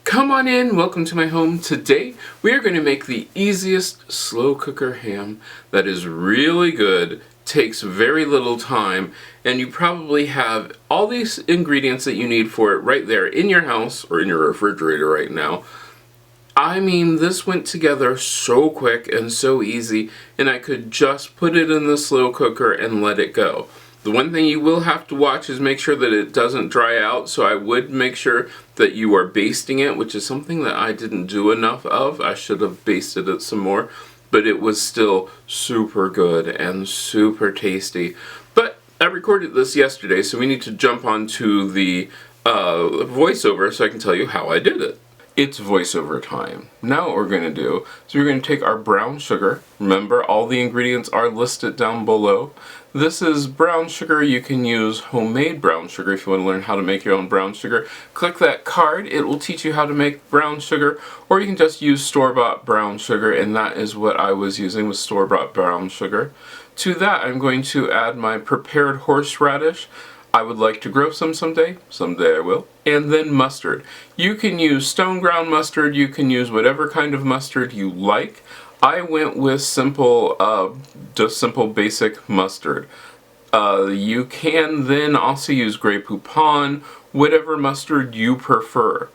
Come on in, welcome to my home. Today we are going to make the easiest slow cooker ham that is really good, takes very little time, and you probably have all these ingredients that you need for it right there in your house or in your refrigerator right now. I mean, this went together so quick and so easy, and I could just put it in the slow cooker and let it go. The one thing you will have to watch is make sure that it doesn't dry out, so I would make sure that you are basting it, which is something that I didn't do enough of. I should have basted it some more, but it was still super good and super tasty. But I recorded this yesterday, so we need to jump onto the voiceover so I can tell you how I did it. It's voiceover time. Now what we're going to do is we're going to take our brown sugar. Remember, all the ingredients are listed down below. This is brown sugar. You can use homemade brown sugar if you want to learn how to make your own brown sugar. Click that card. It will teach you how to make brown sugar, or you can just use store-bought brown sugar, and that is what I was using, was store-bought brown sugar. To that, I'm going to add my prepared horseradish. I would like to grow some someday. Someday I will. And then mustard. You can use stone ground mustard. You can use whatever kind of mustard you like. I went with simple, just simple basic mustard. You can then also use Grey Poupon, whatever mustard you prefer.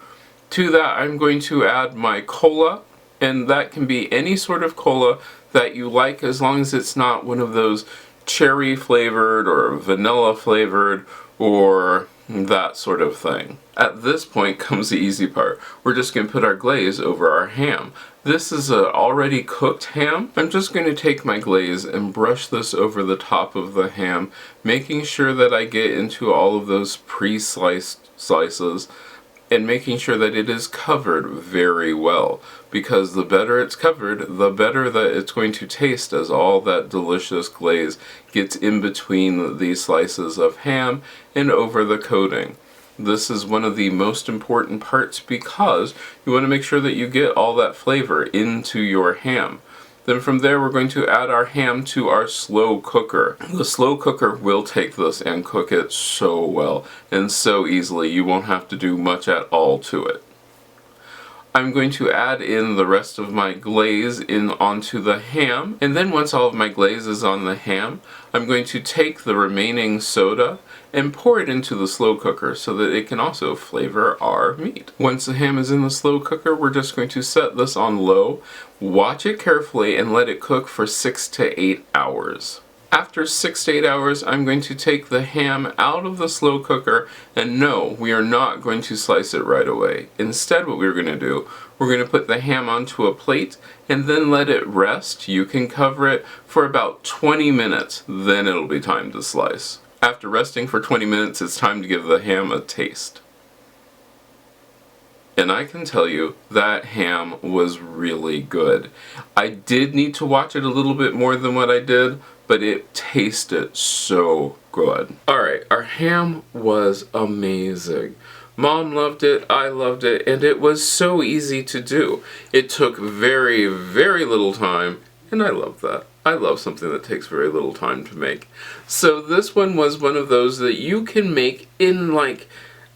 To that, I'm going to add my cola, and that can be any sort of cola that you like, as long as it's not one of those cherry flavored or vanilla flavored or that sort of thing. At this point comes the easy part. We're just going to put our glaze over our ham. This is an already cooked ham. I'm just going to take my glaze and brush this over the top of the ham, making sure that I get into all of those pre-sliced slices and making sure that it is covered very well, because the better it's covered, the better that it's going to taste, as all that delicious glaze gets in between these slices of ham and over the coating. This is one of the most important parts because you want to make sure that you get all that flavor into your ham. Then from there we're going to add our ham to our slow cooker. The slow cooker will take this and cook it so well and so easily, you won't have to do much at all to it. I'm going to add in the rest of my glaze onto the ham, and then once all of my glaze is on the ham, I'm going to take the remaining soda and pour it into the slow cooker so that it can also flavor our meat. Once the ham is in the slow cooker, we're just going to set this on low, watch it carefully, and let it cook for 6 to 8 hours. After 6 to 8 hours, I'm going to take the ham out of the slow cooker, and no, we are not going to slice it right away. Instead, what we're going to do, we're going to put the ham onto a plate and then let it rest. You can cover it for about 20 minutes, then it'll be time to slice. After resting for 20 minutes, it's time to give the ham a taste. And I can tell you that ham was really good. I did need to watch it a little bit more than what I did, but it tasted so good. Alright, our ham was amazing. Mom loved it, I loved it, and it was so easy to do. It took very, very little time, and I love that. I love something that takes very little time to make. So this one was one of those that you can make in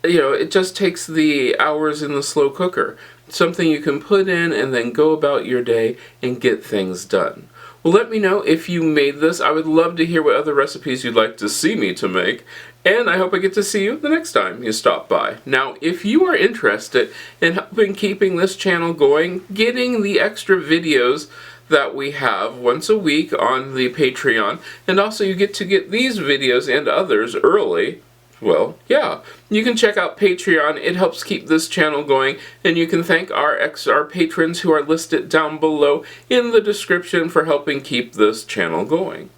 it just takes the hours in the slow cooker. Something you can put in and then go about your day and get things done. Well, let me know if you made this. I would love to hear what other recipes you'd like to see me to make. And I hope I get to see you the next time you stop by. Now, if you are interested in helping keeping this channel going, getting the extra videos that we have once a week on the Patreon, and also you get to get these videos and others early, well, yeah, you can check out Patreon. It helps keep this channel going, and you can thank our patrons who are listed down below in the description for helping keep this channel going.